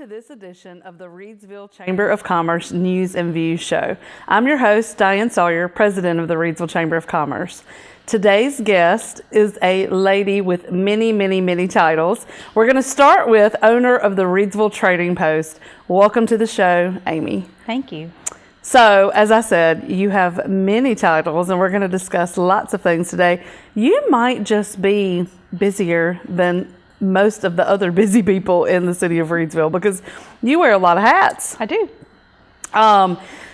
this edition of the Reidsville Chamber of Commerce News and Views Show. I'm your host, Diane Sawyer, president of the Reidsville Chamber of Commerce. Today's guest is a lady with many titles. We're going to start with owner of the Reidsville Trading Post. Welcome to the show, Amy. Thank you. So, as I said, you have many titles, and we're going to discuss lots of things today. You might just be busier than most of the other busy people in the city of Reidsville because you wear a lot of hats. I do.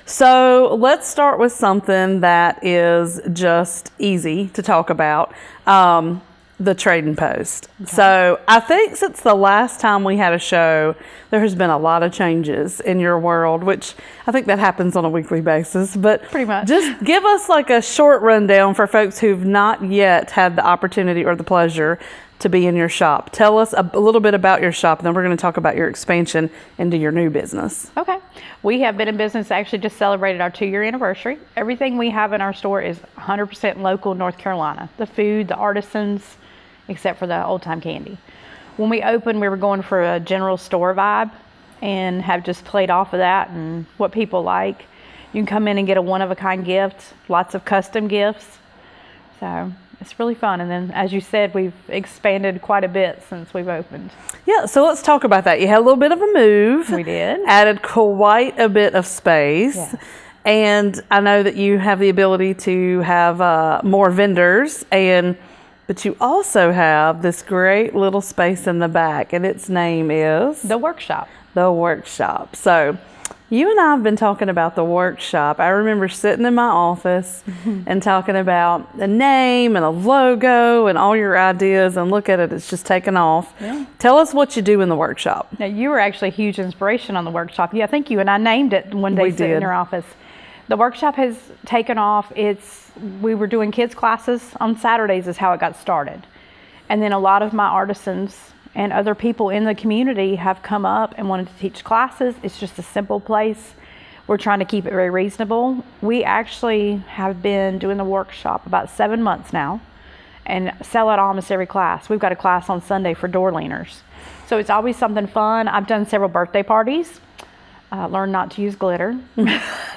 So let's start with something that is just easy to talk about, the Trading Post. Okay. So I think since the last time we had a show, there has been a lot of changes in your world, which I think that happens on a weekly basis. But pretty much, just give us like a short rundown for folks who've not yet had the opportunity or the pleasure to be in your shop. Tell us a little bit about your shop, and then we're going to talk about your expansion into your new business. Okay. We have been in business, actually just celebrated our 2-year anniversary. Everything we have in our store is 100% local North Carolina. The food, the artisans, except for the old time candy. When we opened, we were going for a general store vibe and have just played off of that and what people like. You can come in and get a one-of-a-kind gift, lots of custom gifts. So it's really fun. And then, as you said, we've expanded quite a bit since we've opened. Yeah, so let's talk about that. You had a little bit of a move. We did. Added quite a bit of space. Yeah. And I know that you have the ability to have more vendors, but you also have this great little space in the back, and its name is? The Workshop. The Workshop. So you and I have been talking about the Workshop. I remember sitting in my office and talking about a name and a logo and all your ideas, and look at it, it's just taken off. Yeah. Tell us what you do in the Workshop. Now, you were actually a huge inspiration on the Workshop. Yeah, I think you and I named it one day sitting in your office. The Workshop has taken off. We were doing kids classes on Saturdays is how it got started. And then a lot of my artisans and other people in the community have come up and wanted to teach classes. It's just a simple place. We're trying to keep it very reasonable. We actually have been doing the Workshop about 7 months now and sell out almost every class. We've got a class on Sunday for door leaners. So it's always something fun. I've done several birthday parties. Learned not to use glitter.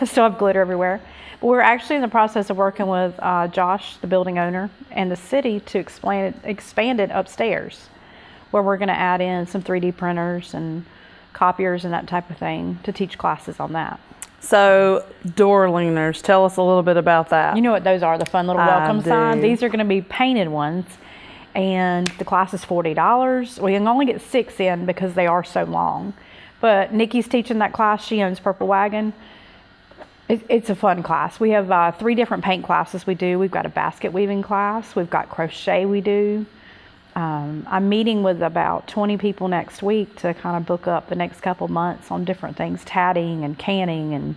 Still have glitter everywhere. But we're actually in the process of working with Josh, the building owner, and the city to expand it upstairs, where we're going to add in some 3D printers and copiers and that type of thing to teach classes on that. So door leaners, tell us a little bit about that. You know what those are, the fun little welcome signs. These are going to be painted ones, and the class is $40. We can only get 6 in because they are so long. But Nikki's teaching that class. She owns Purple Wagon. It's a fun class. We have 3 different paint classes we do. We've got a basket weaving class. We've got crochet we do. I'm meeting with about 20 people next week to kind of book up the next couple months on different things, tatting and canning and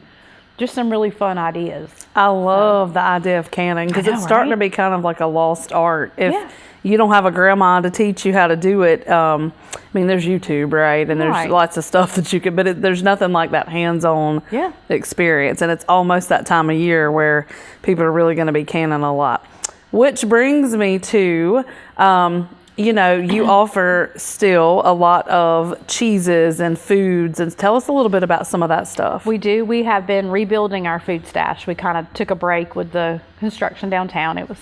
just some really fun ideas. I love the idea of canning because it's starting to be kind of like a lost art. If you don't have a grandma to teach you how to do it, I mean, there's YouTube, right? And there's lots of stuff that you could, but there's nothing like that hands-on experience. And it's almost that time of year where people are really going to be canning a lot. Which brings me to, you offer still a lot of cheeses and foods, and tell us a little bit about some of that stuff. We do. We have been rebuilding our food stash. We kind of took a break with the construction downtown. It was,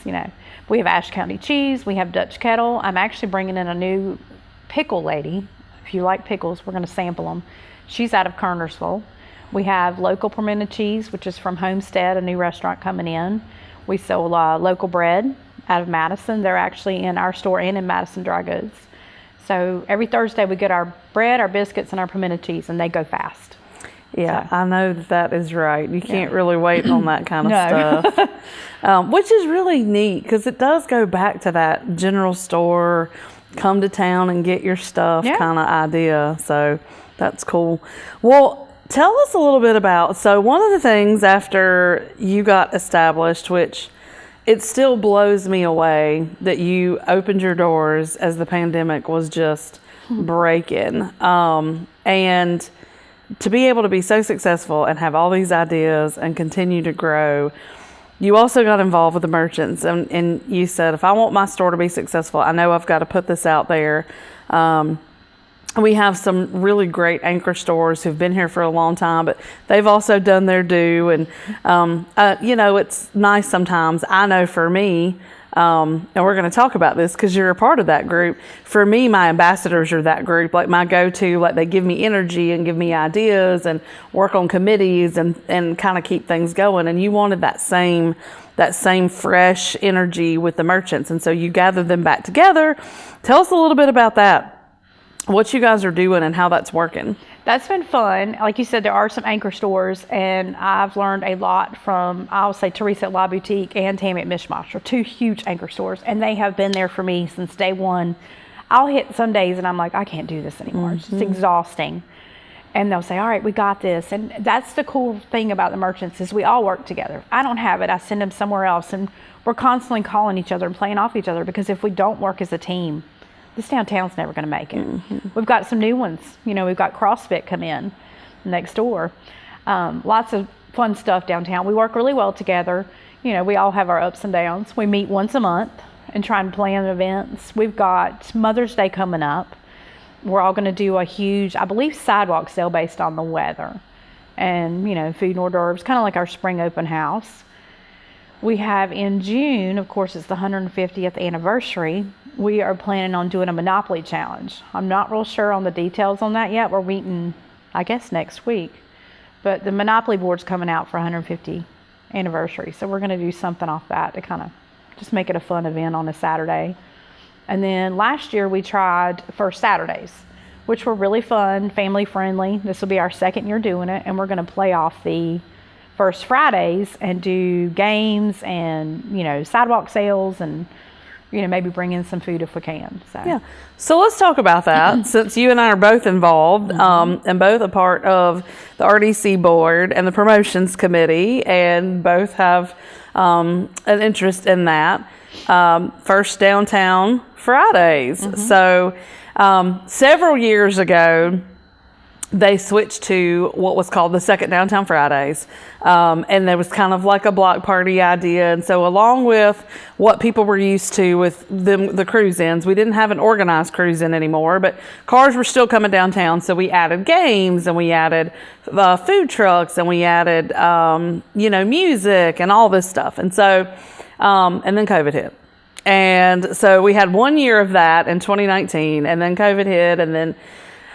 we have Ashe County cheese. We have Dutch Kettle. I'm actually bringing in a new pickle lady. If you like pickles, we're going to sample them. She's out of Kernersville. We have local pimento cheese, which is from Homestead, a new restaurant coming in. We sell local bread out of Madison. They're actually in our store and in Madison Dry Goods. So every Thursday we get our bread, our biscuits, and our pimento cheese, and they go fast. Yeah, so. I know that is right. You can't really wait on that kind of stuff, which is really neat because it does go back to that general store, come to town and get your stuff kind of idea. So that's cool. Well, tell us a little bit about, so one of the things after you got established, which it still blows me away that you opened your doors as the pandemic was just breaking. And to be able to be so successful and have all these ideas and continue to grow, you also got involved with the merchants. And you said, if I want my store to be successful, I know I've got to put this out there. we have some really great anchor stores who've been here for a long time, but they've also done their due. And, it's nice sometimes. I know for me, and we're going to talk about this because you're a part of that group. For me, my ambassadors are that group, like my go-to, like they give me energy and give me ideas and work on committees and kind of keep things going. And you wanted that same fresh energy with the merchants. And so you gathered them back together. Tell us a little bit about that. What you guys are doing and how that's working. That's been fun. Like you said, there are some anchor stores, and I've learned a lot from, I'll say, Teresa at La Boutique and Tammy at Mishmash are two huge anchor stores, and they have been there for me since day one. I'll hit some days and I'm like, I can't do this anymore. It's just exhausting. And they'll say, all right, we got this. And that's the cool thing about the merchants is we all work together. I don't have it. I send them somewhere else, and we're constantly calling each other and playing off each other, because if we don't work as a team, this downtown's never going to make it. We've got some new ones. We've got CrossFit come in next door. Lots of fun stuff downtown. We work really well together. We all have our ups and downs. We meet once a month and try and plan events. We've got Mother's Day coming up. We're all going to do a huge, I believe, sidewalk sale based on the weather. And, food and hors d'oeuvres, kind of like our spring open house. We have in June, of course, it's the 150th anniversary. We are planning on doing a Monopoly challenge. I'm not real sure on the details on that yet. We're meeting, I guess, next week. But the Monopoly board's coming out for 150th anniversary. So we're going to do something off that to kind of just make it a fun event on a Saturday. And then last year we tried First Saturdays, which were really fun, family friendly. This will be our second year doing it. And we're going to play off the First Fridays and do games and, sidewalk sales and, maybe bring in some food if we can. So let's talk about that since you and I are both involved and both a part of the RDC board and the promotions committee, and both have an interest in that. First Downtown Fridays. So several years ago, they switched to what was called the Second Downtown Fridays. And there was kind of like a block party idea. And so along with what people were used to with the cruise-ins, we didn't have an organized cruise-in anymore, but cars were still coming downtown. So we added games, and we added food trucks, and we added, music and all this stuff. And so, and then COVID hit. And so we had 1 year of that in 2019, and then COVID hit, and then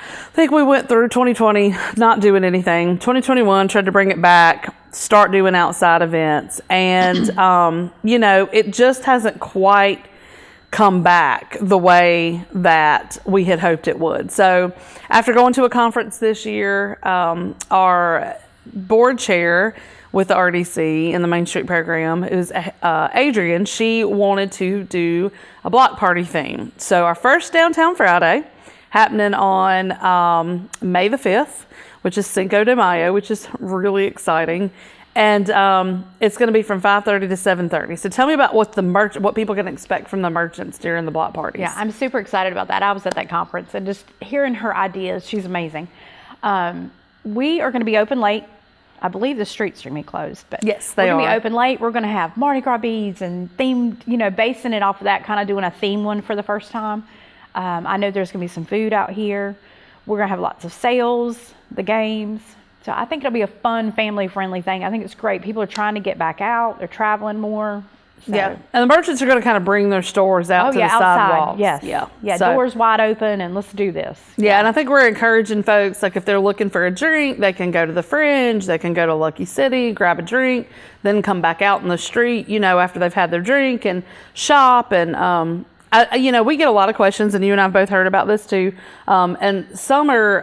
I think we went through 2020 not doing anything. 2021 tried to bring it back, start doing outside events. And, it just hasn't quite come back the way that we had hoped it would. So after going to a conference this year, our board chair with the RDC in the Main Street program is Adrian. She wanted to do a block party theme. So our first Downtown Friday, happening on May the 5th, which is Cinco de Mayo, which is really exciting. And it's going to be from 5:30 to 7:30. So tell me about what people can expect from the merchants during the block parties. Yeah, I'm super excited about that. I was at that conference, and just hearing her ideas, she's amazing. We are going to be open late. I believe the streets are going to be closed, but yes, they are. We're going to be open late. We're going to have Mardi Gras beads and themed, basing it off of that, kind of doing a theme one for the first time. I know there's going to be some food out here. We're going to have lots of sales, the games. So I think it'll be a fun, family-friendly thing. I think it's great. People are trying to get back out. They're traveling more. So. Yeah, and the merchants are going to kind of bring their stores out to the outside. sidewalks. Yes. Yeah, so, doors wide open, and let's do this. Yeah, and I think we're encouraging folks, like if they're looking for a drink, they can go to the Fringe, they can go to Lucky City, grab a drink, then come back out in the street, after they've had their drink and shop. And we get a lot of questions, and you and I have both heard about this too. And Summer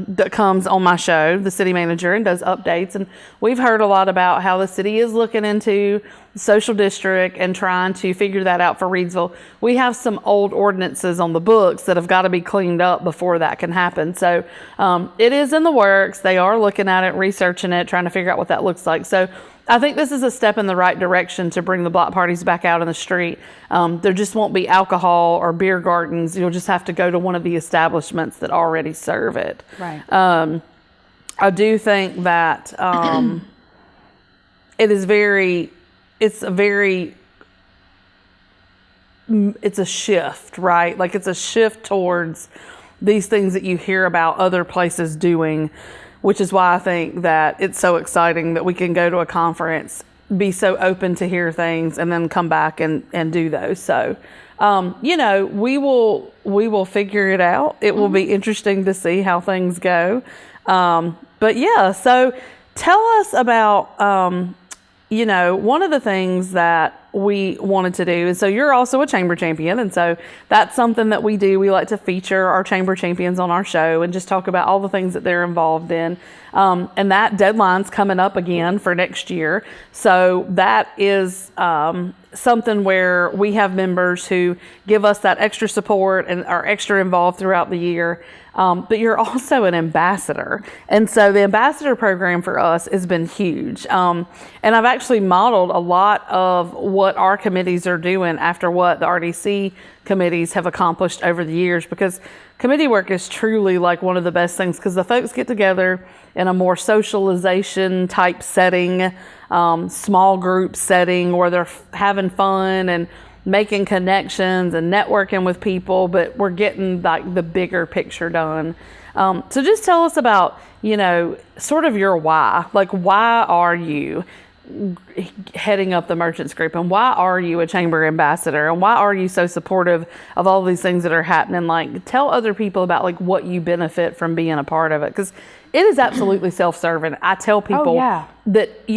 that comes on my show, the city manager, and does updates. And we've heard a lot about how the city is looking into the social district and trying to figure that out for Reidsville. We have some old ordinances on the books that have got to be cleaned up before that can happen. So it is in the works. They are looking at it, researching it, trying to figure out what that looks like. So I think this is a step in the right direction to bring the block parties back out in the street. There just won't be alcohol or beer gardens. You'll just have to go to one of the establishments that already serve it. Right. I do think that it's a shift, right? Like it's a shift towards these things that you hear about other places doing, which is why I think that it's so exciting that we can go to a conference, be so open to hear things, and then come back and do those. So, we will figure it out. It will be interesting to see how things go. But yeah, so tell us about, one of the things that we wanted to do. And so you're also a chamber champion. And so that's something that we do. We like to feature our chamber champions on our show and just talk about all the things that they're involved in. And that deadline's coming up again for next year. So that is something where we have members who give us that extra support and are extra involved throughout the year. But you're also an ambassador. And so the ambassador program for us has been huge. And I've actually modeled a lot of what our committees are doing after what the RDC committees have accomplished over the years, because committee work is truly like one of the best things, because the folks get together in a more socialization type setting, small group setting where they're having fun and making connections and networking with people, but we're getting like the bigger picture done. So just tell us about, sort of your why. Like, why are you heading up the merchants group, and why are you a chamber ambassador, and why are you so supportive of all these things that are happening? Like, tell other people about like what you benefit from being a part of it, because it is absolutely self-serving. I tell people that,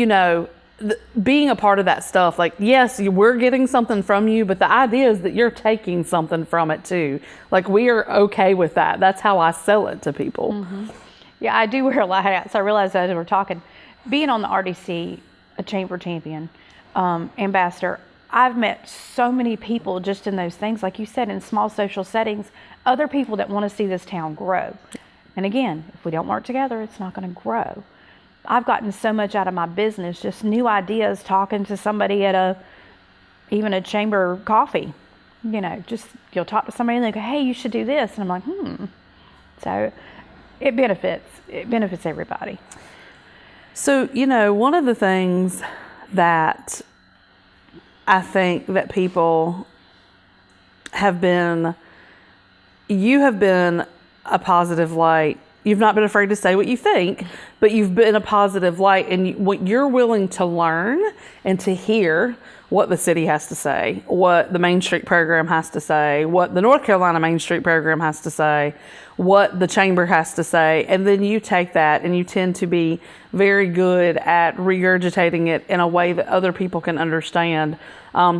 being a part of that stuff, like, yes, we're getting something from you, but the idea is that you're taking something from it too. Like, we are okay with that. That's how I sell it to people. Mm-hmm. Yeah, I do wear a lot of hats. I realized as we were talking, being on the RDC, a chamber champion, ambassador, I've met so many people just in those things, like you said, in small social settings, other people that want to see this town grow. And again, if we don't work together, it's not going to grow. I've gotten so much out of my business, just new ideas, talking to somebody at even a chamber coffee. Just you'll talk to somebody and they go, hey, you should do this. And I'm like, So it benefits everybody. So, one of the things that I think that people you have been a positive light. You've not been afraid to say what you think, but you've been a positive light, and you're willing to learn and to hear what the city has to say, what the Main Street program has to say, what the North Carolina Main Street program has to say, what the chamber has to say, and then you take that and you tend to be very good at regurgitating it in a way that other people can understand,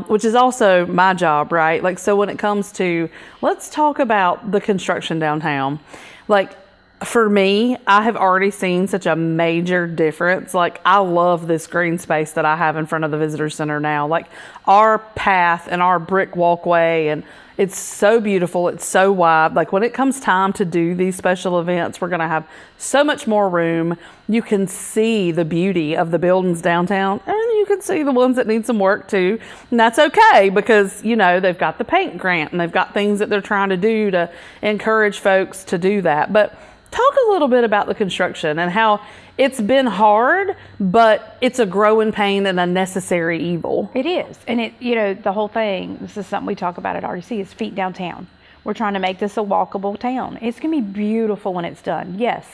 which is also my job, right? Like, so when it comes to, let's talk about the construction downtown, like, for me, I have already seen such a major difference. Like, I love this green space that I have in front of the visitor center now. Like, our path and our brick walkway, and it's so beautiful. It's so wide. Like, when it comes time to do these special events, we're going to have so much more room. You can see the beauty of the buildings downtown, and you can see the ones that need some work too. And that's okay, because, they've got the paint grant and they've got things that they're trying to do to encourage folks to do that. But talk a little bit about the construction and how it's been hard, but it's a growing pain and a necessary evil. It is. And the whole thing, this is something we talk about at RDC, is feet downtown. We're trying to make this a walkable town. It's going to be beautiful when it's done. Yes,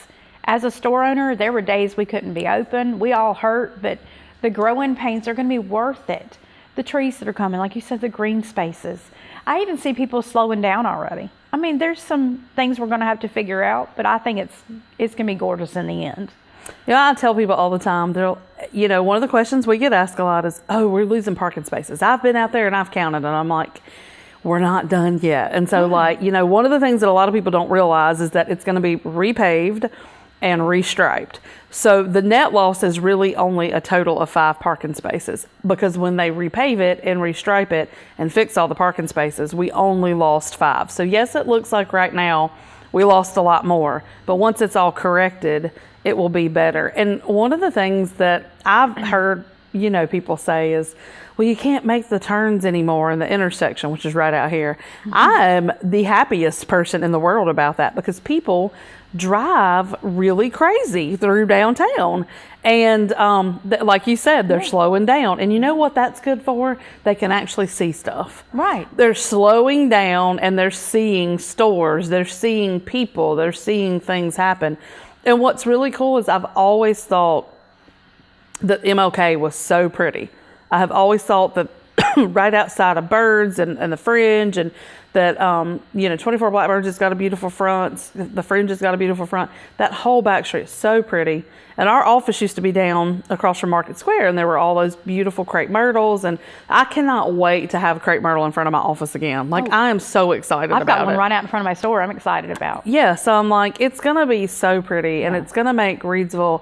as a store owner, there were days we couldn't be open. We all hurt, but the growing pains are going to be worth it. The trees that are coming, like you said, the green spaces. I even see people slowing down already. I mean, there's some things we're going to have to figure out, but I think it's going to be gorgeous in the end. I tell people all the time, one of the questions we get asked a lot is, oh, we're losing parking spaces. I've been out there and I've counted, and I'm like, we're not done yet. And so one of the things that a lot of people don't realize is that it's going to be repaved and restriped. So the net loss is really only a total of 5 parking spaces, because when they repave it and restripe it and fix all the parking spaces, we only lost 5. So yes, it looks like right now we lost a lot more, but once it's all corrected, it will be better. And one of the things that I've heard, people say is, well, you can't make the turns anymore in the intersection, which is right out here. Mm-hmm. I am the happiest person in the world about that, because people drive really crazy through downtown. And like you said, they're slowing down. And you know what that's good for? They can actually see stuff. Right. They're slowing down and they're seeing stores, they're seeing people, they're seeing things happen. And what's really cool is I've always thought that MLK was so pretty. I have always thought that right outside of Birds and the Fringe, and that 24 Blackbirds has got a beautiful front, the Fringe has got a beautiful front. That whole back street is so pretty. And our office used to be down across from Market Square, and there were all those beautiful crepe myrtles, and I cannot wait to have a crepe myrtle in front of my office again. I am so excited about it. I've got one right out in front of my store I'm excited about. Yeah, so I'm like, it's going to be so pretty, and it's going to make Reidsville,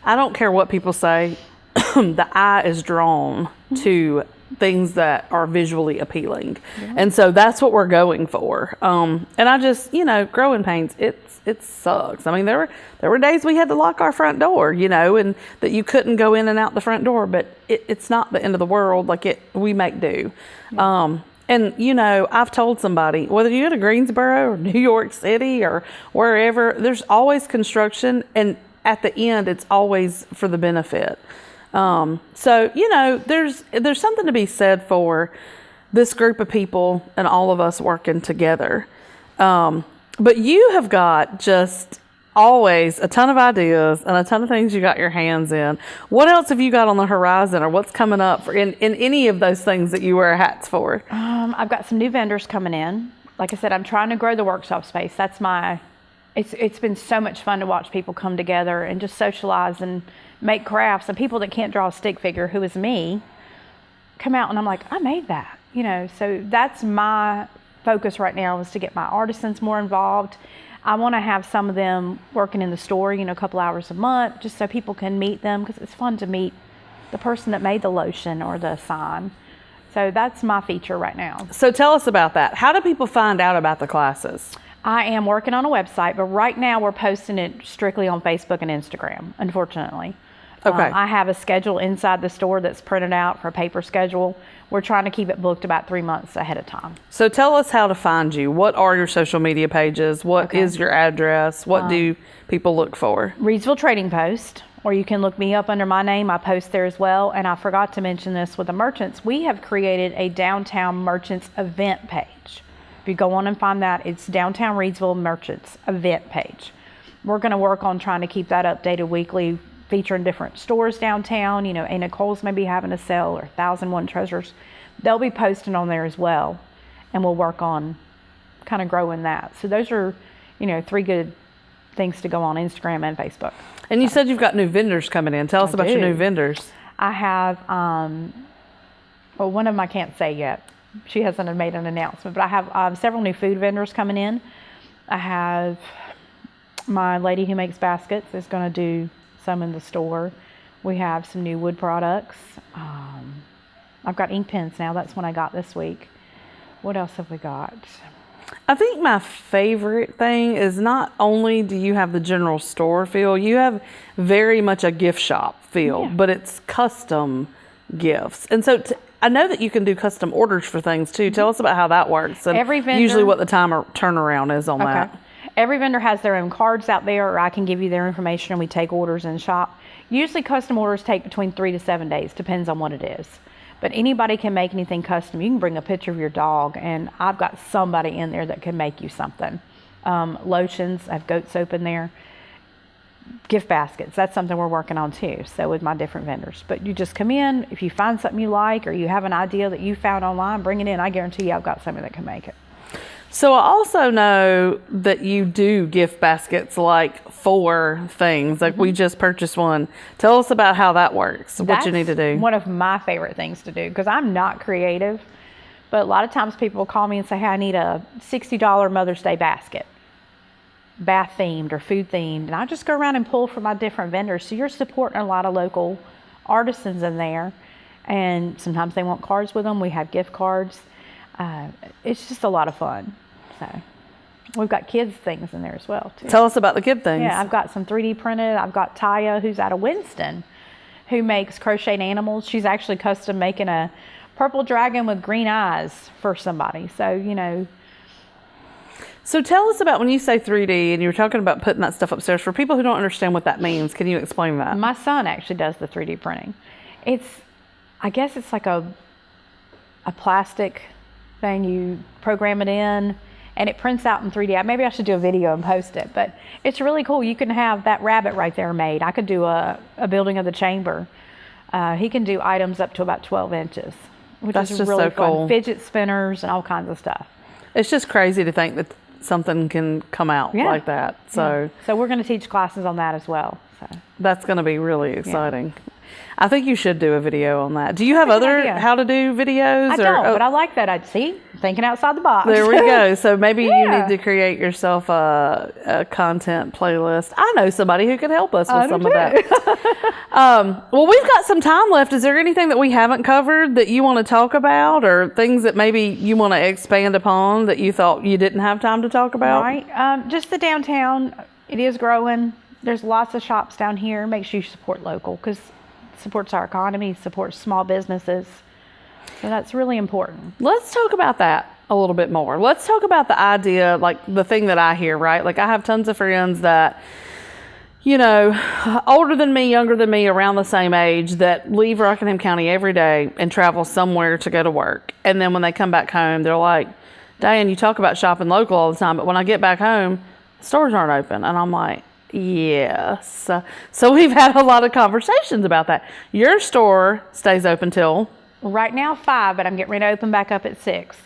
I don't care what people say, the eye is drawn to things that are visually appealing. Yeah. And so that's what we're going for. And I just, growing pains, it sucks. I mean, there were days we had to lock our front door, and that you couldn't go in and out the front door, but it's not the end of the world. We make do. Yeah. And, I've told somebody, whether you go to Greensboro or New York City or wherever, there's always construction, and at the end, it's always for the benefit. So, there's something to be said for this group of people and all of us working together. But you have got just always a ton of ideas and a ton of things you got your hands in. What else have you got on the horizon, or what's coming up in any of those things that you wear hats for? I've got some new vendors coming in. Like I said, I'm trying to grow the workshop space. It's been so much fun to watch people come together and just socialize and make crafts, and people that can't draw a stick figure, who is me, come out and I'm like, I made that, so that's my focus right now, is to get my artisans more involved. I want to have some of them working in the store, a couple hours a month, just so people can meet them, because it's fun to meet the person that made the lotion or the sign. So that's my feature right now. So tell us about that. How do people find out about the classes? I am working on a website, but right now we're posting it strictly on Facebook and Instagram, unfortunately. Okay. I have a schedule inside the store that's printed out for a paper schedule. We're trying to keep it booked about 3 months ahead of time. So tell us how to find you. What are your social media pages? What is your address? What do people look for? Reidsville Trading Post, or you can look me up under my name. I post there as well. And I forgot to mention this with the merchants. We have created a Downtown Merchants event page. If you go on and find that, it's Downtown Reidsville Merchants event page. We're going to work on trying to keep that updated weekly, featuring different stores downtown. A Nicole's maybe having a sale, or 1001 Treasures. They'll be posting on there as well, and we'll work on kind of growing that. So those are, 3 good things to go on Instagram and Facebook. And you said you've got new vendors coming in. Tell us about your new vendors. I have, one of them I can't say yet. She hasn't made an announcement, but I have several new food vendors coming in. I have my lady who makes baskets is going to do some in the store. We have some new wood products. I've got ink pens now. That's one I got this week. What else have we got? I think my favorite thing is, not only do you have the general store feel, you have very much a gift shop feel, but it's custom gifts. And so I know that you can do custom orders for things too. Tell us about how that works, and usually what the turnaround is on that. Every vendor has their own cards out there, or I can give you their information and we take orders in shop. Usually custom orders take between 3 to 7 days, depends on what it is. But anybody can make anything custom. You can bring a picture of your dog, and I've got somebody in there that can make you something. Lotions, I have goat soap in there. Gift baskets, that's something we're working on too, so with my different vendors. But you just come in, if you find something you like, or you have an idea that you found online, bring it in. I guarantee you I've got somebody that can make it. So I also know that you do gift baskets for things. We just purchased one. Tell us about how that works, what you need to do. One of my favorite things to do, because I'm not creative, but a lot of times people will call me and say, hey, I need a $60 Mother's Day basket, bath themed or food themed. And I just go around and pull from my different vendors. So you're supporting a lot of local artisans in there. And sometimes they want cards with them. We have gift cards. It's just a lot of fun. So we've got kids things in there as well too. Tell us about the kid things. Yeah, I've got some 3D printed. I've got Taya, who's out of Winston, who makes crocheted animals. She's actually custom making a purple dragon with green eyes for somebody. So, So tell us about when you say 3D and you were talking about putting that stuff upstairs. For people who don't understand what that means, can you explain that? My son actually does the 3D printing. I guess it's like a plastic thing. You program it in and it prints out in 3D. Maybe I should do a video and post it, but it's really cool. You can have that rabbit right there made. I could do a building of the chamber. He can do items up to about 12 inches, which That's is just really so fun. cool. Fidget spinners and all kinds of stuff. It's just crazy to think that something can come out like that. So we're going to teach classes on that as well. So that's going to be really exciting. Yeah. I think you should do a video on that. Do you have other how to do videos? I don't, but I like that. I'd see thinking outside the box. There we go. So maybe you need to create yourself a content playlist. I know somebody who could help us with some of that. Well, we've got some time left. Is there anything that we haven't covered that you want to talk about, or things that maybe you want to expand upon that you thought you didn't have time to talk about? Right. Just the downtown. It is growing. There's lots of shops down here. Make sure you support local because supports our economy, supports small businesses. So that's really important. Let's talk about that a little bit more. Let's talk about the idea, like the thing that I hear, right? Like I have tons of friends that, you know, older than me, younger than me, around the same age, that leave Rockingham County every day and travel somewhere to go to work. And then when they come back home, they're like, Diane, you talk about shopping local all the time, but when I get back home, stores aren't open. And I'm like, yes. So we've had a lot of conversations about that. Your store stays open till? Right now 5, but I'm getting ready to open back up at 6.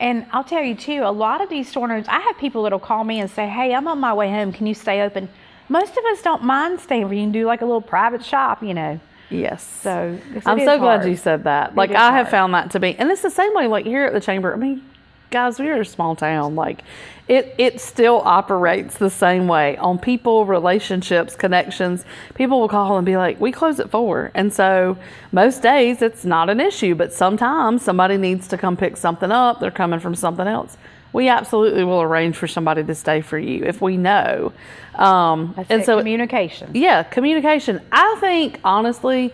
And I'll tell you too, a lot of these store owners, I have people that'll call me and say, hey, I'm on my way home. Can you stay open? Most of us don't mind staying where you can do like a little private shop, you know. Yes. So I'm so glad you said that. Like I have found that to be, and it's the same way like here at the chamber. I mean, guys, we're a small town. Like it still operates the same way on people, relationships, connections. People will call and be like, we close at 4. And so most days it's not an issue, but sometimes somebody needs to come pick something up. They're coming from something else. We absolutely will arrange for somebody to stay for you if we know. So communication. Yeah, communication. I think honestly,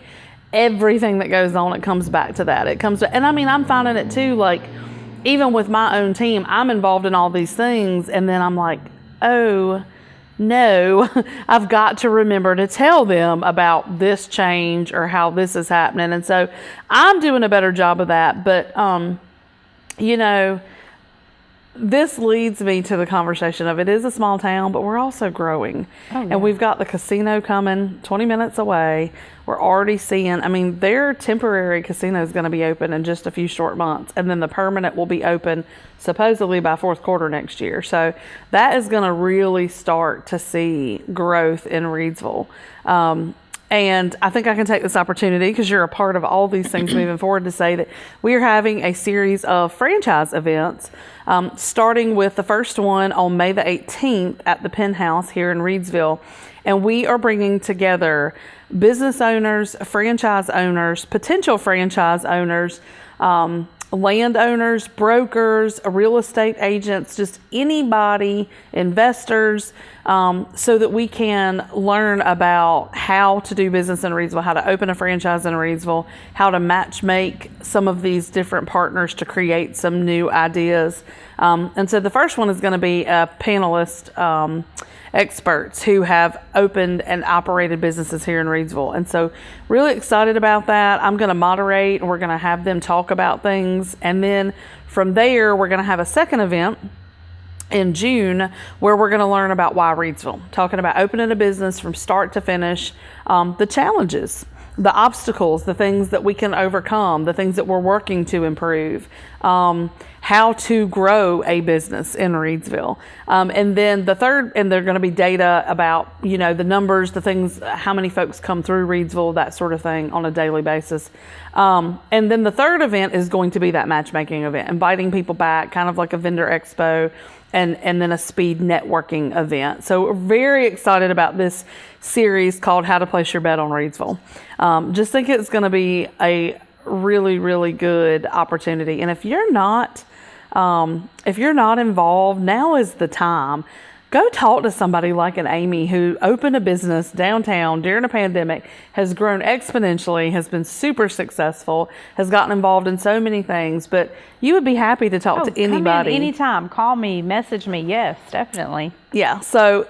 everything that goes on, it comes back to that. And I mean, I'm finding it too, like, even with my own team, I'm involved in all these things, and then I'm like, oh, no, I've got to remember to tell them about this change or how this is happening. And so I'm doing a better job of that. But, you know, this leads me to the conversation of it is a small town, but we're also growing. Oh, yeah. And we've got the casino coming 20 minutes away. We're already seeing, I mean, their temporary casino is going to be open in just a few short months. And then the permanent will be open supposedly by fourth quarter next year. So that is going to really start to see growth in Reidsville. And I think I can take this opportunity, because you're a part of all these things moving forward, to say that we are having a series of franchise events, starting with the first one on May the 18th at the Penthouse here in Reidsville. And we are bringing together business owners, franchise owners, potential franchise owners, landowners, brokers, real estate agents, just anybody, investors, so that we can learn about how to do business in Reidsville, how to open a franchise in Reidsville, how to match make some of these different partners to create some new ideas. And so the first one is going to be a panelist, experts who have opened and operated businesses here in Reidsville. And so really excited about that. I'm going to moderate, and we're going to have them talk about things. And then from there, we're going to have a second event in June where we're going to learn about why Reidsville, talking about opening a business from start to finish, the challenges, the obstacles, the things that we can overcome, the things that we're working to improve, how to grow a business in Reidsville. And then the third, and they're going to be data about, you know, the numbers, the things, how many folks come through Reidsville, that sort of thing on a daily basis. And then the third event is going to be that matchmaking event, inviting people back, kind of like a vendor expo, and then a speed networking event. So we're very excited about this series called How to Place Your Bet on Reidsville. Just think it's going to be a really, really good opportunity. And if you're not involved, now is the time. Go talk to somebody like an Amy who opened a business downtown during a pandemic, has grown exponentially, has been super successful, has gotten involved in so many things. But you would be happy to talk to anybody. Come in anytime. Call me, message me. Yes, definitely. Yeah. So,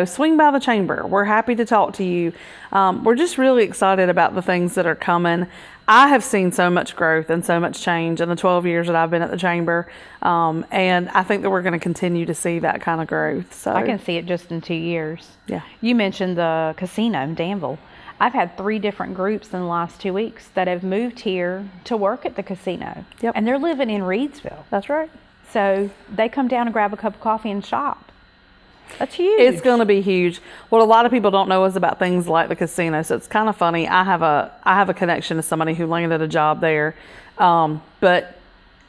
swing by the chamber. We're happy to talk to you. We're just really excited about the things that are coming. I have seen so much growth and so much change in the 12 years that I've been at the chamber. And I think that we're going to continue to see that kind of growth. So I can see it just in 2 years. Yeah. You mentioned the casino in Danville. I've had 3 different groups in the last 2 weeks that have moved here to work at the casino. Yep. And they're living in Reidsville. That's right. So they come down and grab a cup of coffee and shop. That's huge. It's going to be huge. What a lot of people don't know is about things like the casino. So it's kind of funny. I have a connection to somebody who landed a job there. But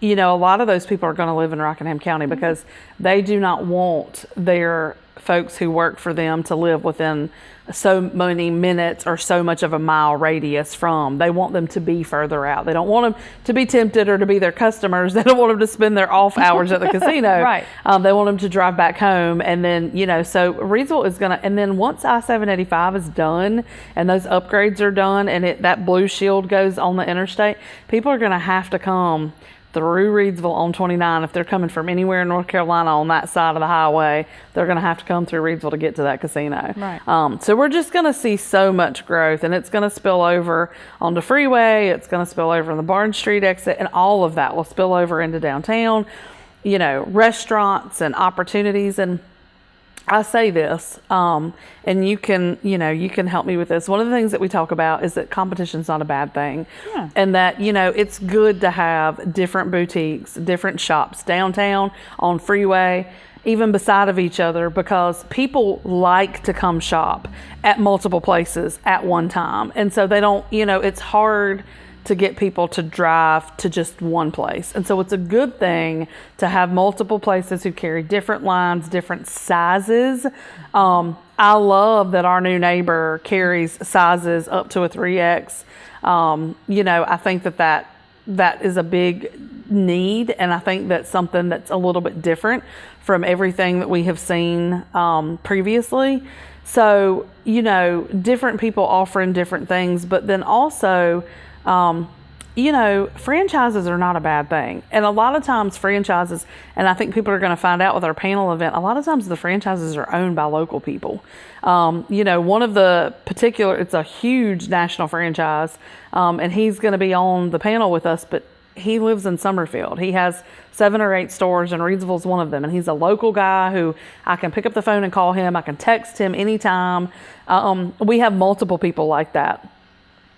a lot of those people are going to live in Rockingham County because they do not want their folks who work for them to live within so many minutes or so much of a mile radius from. They want them to be further out. They don't want them to be tempted or to be their customers. They don't want them to spend their off hours at the casino. Right. They want them to drive back home. And then, so Reidsville is going to, and then once I-785 is done and those upgrades are done and that blue shield goes on the interstate, people are going to have to come through Reidsville on 29. If they're coming from anywhere in North Carolina on that side of the highway, they're going to have to come through Reidsville to get to that casino. Right. So we're just going to see so much growth, and it's going to spill over on the freeway. It's going to spill over on the Barnes Street exit, and all of that will spill over into downtown, restaurants and opportunities. And I say this, and you can help me with this. One of the things that we talk about is that competition's not a bad thing. Yeah. And that, it's good to have different boutiques, different shops downtown, on freeway, even beside of each other, because people like to come shop at multiple places at one time. And so they don't, it's hard to get people to drive to just one place. And so it's a good thing to have multiple places who carry different lines, different sizes. I love that our new neighbor carries sizes up to a 3X. I think that is a big need, and I think that's something that's a little bit different from everything that we have seen previously. So, different people offering different things, but then also franchises are not a bad thing. And a lot of times franchises, and I think people are going to find out with our panel event, a lot of times the franchises are owned by local people. One of the particular, it's a huge national franchise, and he's going to be on the panel with us, but he lives in Summerfield. He has 7 or 8 stores, and Reidsville's one of them. And he's a local guy who I can pick up the phone and call him. I can text him anytime. We have multiple people like that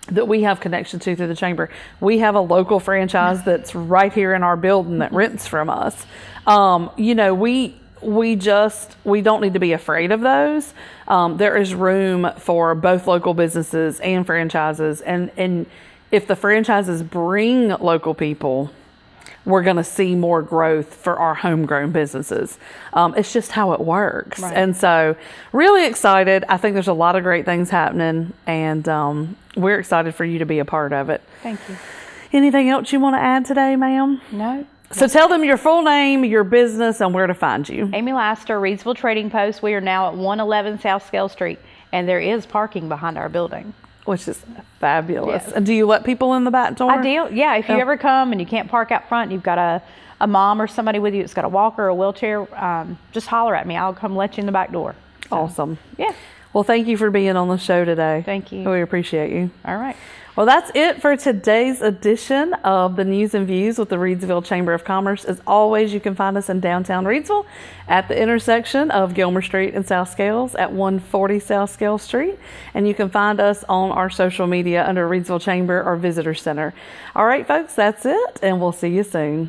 we have connection to through the chamber. We have a local franchise that's right here in our building that rents from us. We don't need to be afraid of those. There is room for both local businesses and franchises. And if the franchises bring local people, we're going to see more growth for our homegrown businesses. It's just how it works. Right. And so really excited. I think there's a lot of great things happening, and we're excited for you to be a part of it. Thank you. Anything else you want to add today, ma'am? No. So tell them your full name, your business, and where to find you. Amy Laster, Reidsville Trading Post. We are now at 111 South Scale Street, and there is parking behind our building. Which is fabulous. Yes. And do you let people in the back door? I do. Yeah. If you ever come and you can't park out front, you've got a mom or somebody with you that's got a walker or a wheelchair, just holler at me. I'll come let you in the back door. So, awesome. Yeah. Well, thank you for being on the show today. Thank you. We appreciate you. All right. Well, that's it for today's edition of the News and Views with the Reidsville Chamber of Commerce. As always, you can find us in downtown Reidsville at the intersection of Gilmer Street and South Scales at 140 South Scale Street. And you can find us on our social media under Reidsville Chamber or Visitor Center. All right, folks, that's it, and we'll see you soon.